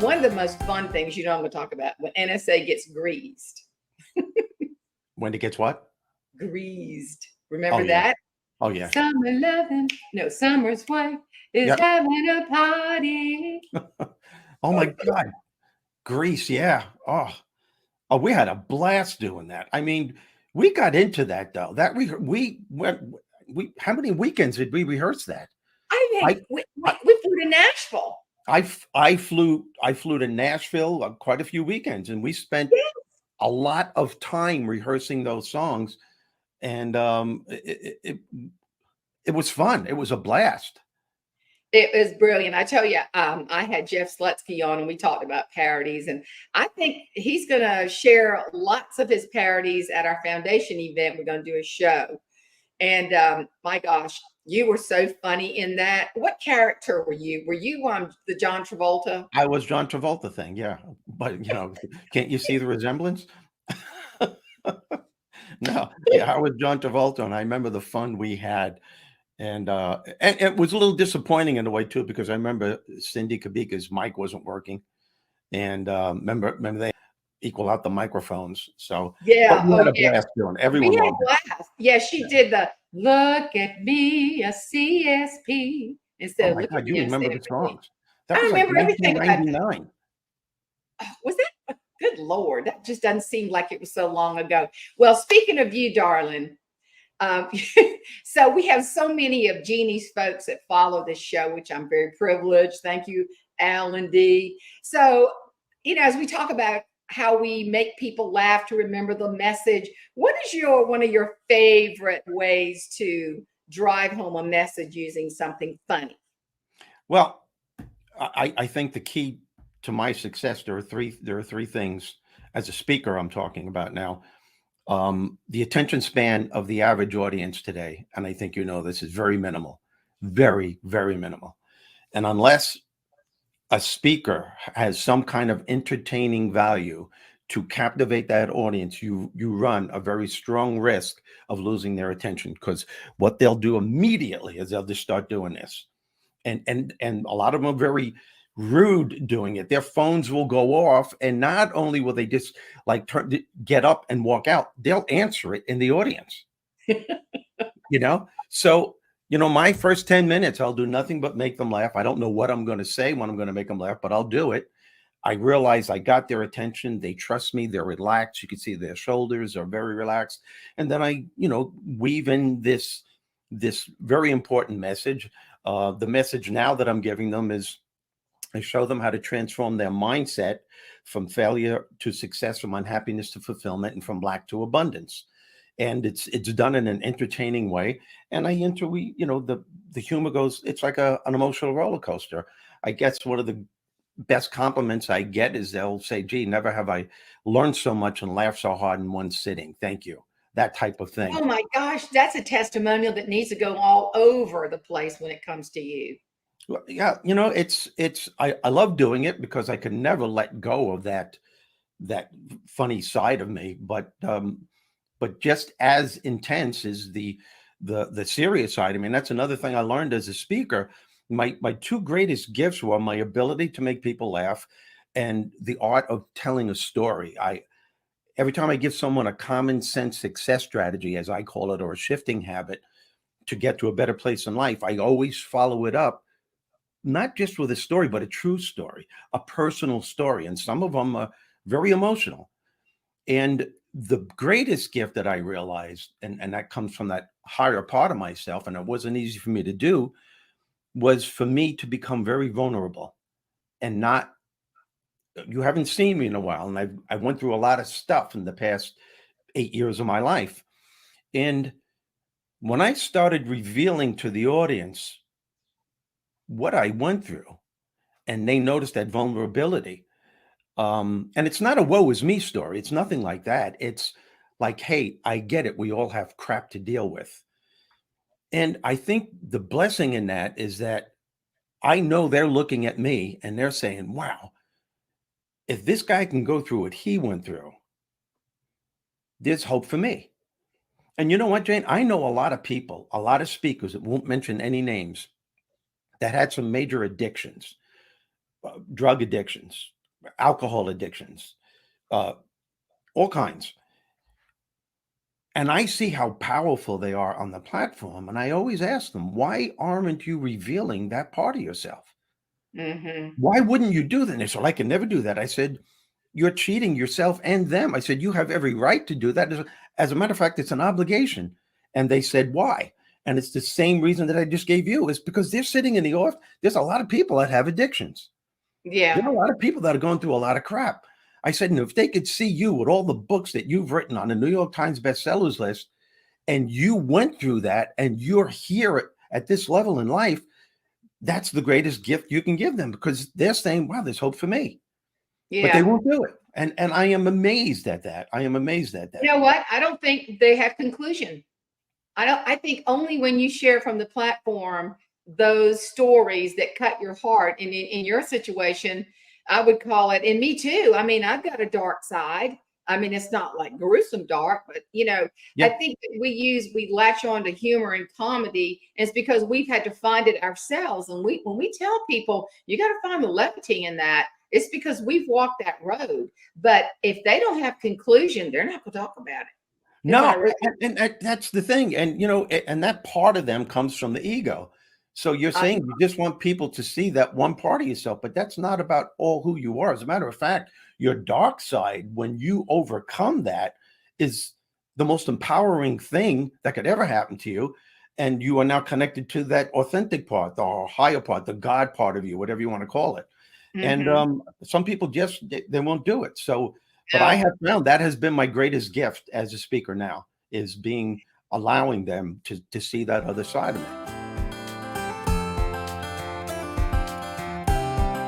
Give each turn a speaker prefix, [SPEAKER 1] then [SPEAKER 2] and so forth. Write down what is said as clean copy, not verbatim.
[SPEAKER 1] One of the most fun things, you know, I'm going to talk about when NSA gets greased.
[SPEAKER 2] When it gets what?
[SPEAKER 1] Greased.
[SPEAKER 2] Oh
[SPEAKER 1] Remember
[SPEAKER 2] yeah.
[SPEAKER 1] that?
[SPEAKER 2] Oh yeah.
[SPEAKER 1] Summer loving, no, summer's wife is
[SPEAKER 2] Yep.
[SPEAKER 1] having a party.
[SPEAKER 2] Oh my God. Greece. Yeah. Oh, we had a blast doing that. I mean, we got into that though. That we went. We how many weekends did we rehearse that?
[SPEAKER 1] I think
[SPEAKER 2] I
[SPEAKER 1] we,
[SPEAKER 2] I
[SPEAKER 1] we, we flew to Nashville.
[SPEAKER 2] I flew to Nashville quite a few weekends, and we spent
[SPEAKER 1] Yeah,
[SPEAKER 2] a lot of time rehearsing those songs, and it was fun. It was a blast.
[SPEAKER 1] it was brilliant. I tell you, I had Jeff Slutsky on and we talked about parodies. And I think he's going to share lots of his parodies at our foundation event. We're going to do a show. And my gosh, you were so funny in that. What character were you? Were you the John Travolta?
[SPEAKER 2] I was John Travolta thing, yeah, but can't you see the resemblance? No, yeah, I was John Travolta, and I remember the fun we had, and it was a little disappointing in a way too, because I remember Cindy Kabika's mic wasn't working, and remember they equal out the microphones. So, but
[SPEAKER 1] Yeah.
[SPEAKER 2] we
[SPEAKER 1] Oh,
[SPEAKER 2] had a
[SPEAKER 1] yeah.
[SPEAKER 2] blast doing it.
[SPEAKER 1] We
[SPEAKER 2] Everyone
[SPEAKER 1] had a
[SPEAKER 2] loved it.
[SPEAKER 1] blast. Yeah, she did the look at me, a CSP,
[SPEAKER 2] Oh
[SPEAKER 1] instead of
[SPEAKER 2] my
[SPEAKER 1] look at
[SPEAKER 2] God, you
[SPEAKER 1] me, I'm
[SPEAKER 2] remember
[SPEAKER 1] saying
[SPEAKER 2] the
[SPEAKER 1] it for me.
[SPEAKER 2] songs? That
[SPEAKER 1] I
[SPEAKER 2] was like
[SPEAKER 1] remember everything about that.
[SPEAKER 2] 1999.
[SPEAKER 1] Was that? Good Lord, that just doesn't seem like it was so long ago. Well, speaking of you, darling, um, so we have so many of Jeannie's folks that follow this show, which I'm very privileged. Thank you, Al and Dee. So, as we talk about how we make people laugh to remember the message, what is one of your favorite ways to drive home a message using something funny?
[SPEAKER 2] Well, I think the key to my success, there are three things as a speaker I'm talking about now. The attention span of the average audience today, and I think this is very minimal, very, very minimal. And unless a speaker has some kind of entertaining value to captivate that audience, you run a very strong risk of losing their attention, because what they'll do immediately is they'll just start doing this. And a lot of them are very rude doing it. Their phones will go off, and not only will they just like get up and walk out, they'll answer it in the audience. So my first 10 minutes, I'll do nothing but make them laugh. I don't know what I'm going to say when I'm going to make them laugh, but I'll do it. I realize I got their attention. They trust me. They're relaxed. You can see their shoulders are very relaxed. And then I weave in this very important message. The message now that I'm giving them is, I show them how to transform their mindset from failure to success, from unhappiness to fulfillment, and from lack to abundance. And it's done in an entertaining way. And the humor goes. It's like an emotional roller coaster. I guess one of the best compliments I get is they'll say, "Gee, never have I learned so much and laughed so hard in one sitting. Thank you." That type of thing.
[SPEAKER 1] Oh my gosh, that's a testimonial that needs to go all over the place when it comes to you.
[SPEAKER 2] Well, yeah, I love doing it because I can never let go of that funny side of me. But just as intense is the serious side. I mean, that's another thing I learned as a speaker. My two greatest gifts were my ability to make people laugh and the art of telling a story. Every time I give someone a common sense success strategy, as I call it, or a shifting habit to get to a better place in life, I always follow it up, not just with a story, but a true story, a personal story. And some of them are very emotional. And the greatest gift that I realized, and that comes from that higher part of myself, and it wasn't easy for me to do, was for me to become very vulnerable and not, you haven't seen me in a while. And I went through a lot of stuff in the past 8 years of my life. And when I started revealing to the audience what I went through, and they noticed that vulnerability, and it's not a woe is me story. It's nothing like that. It's like, hey, I get it. We all have crap to deal with. And I think the blessing in that is that I know they're looking at me and they're saying, wow, if this guy can go through what he went through, there's hope for me. And you know what, Jane? I know a lot of people, a lot of speakers that won't mention any names, that had some major addictions. drug addictions, alcohol addictions, all kinds. And I see how powerful they are on the platform. And I always ask them, why aren't you revealing that part of yourself?
[SPEAKER 1] Mm-hmm.
[SPEAKER 2] Why wouldn't you do that? And they said, I can never do that. I said, you're cheating yourself and them. I said, you have every right to do that. As a matter of fact, it's an obligation. And they said, why? And it's the same reason that I just gave you, is because they're sitting in the office. There's a lot of people that have addictions. There
[SPEAKER 1] Yeah.
[SPEAKER 2] are a lot of people that are going through a lot of crap. I said, and if they could see you with all the books that you've written on the New York Times bestsellers list, and you went through that and you're here at this level in life, that's the greatest gift you can give them, because they're saying, wow, there's hope for me. But they
[SPEAKER 1] Yeah.
[SPEAKER 2] won't do it. And I am amazed at that. I am amazed at that.
[SPEAKER 1] You know what? I don't think they have conclusion. I think only when you share from the platform those stories that cut your heart. And in your situation, I would call it, and me too. I mean, I've got a dark side. I mean, it's not like gruesome dark, but I
[SPEAKER 2] Yeah.
[SPEAKER 1] think that we latch on to humor and comedy. And it's because we've had to find it ourselves. And when we tell people you got to find the levity in that, it's because we've walked that road. But if they don't have conclusion, they're not going to talk about it.
[SPEAKER 2] No, and that's the thing. And, and that part of them comes from the ego. So you're
[SPEAKER 1] I
[SPEAKER 2] saying you just want people to see that one part of yourself, but that's not about all who you are. As a matter of fact, your dark side, when you overcome that, is the most empowering thing that could ever happen to you. And you are now connected to that authentic part, the higher part, the God part of you, whatever you want to call it. And
[SPEAKER 1] Mhm.
[SPEAKER 2] some people just they won't do it. So, but I
[SPEAKER 1] No.
[SPEAKER 2] have found that has been my greatest gift as a speaker now, is allowing them to see that other side of me.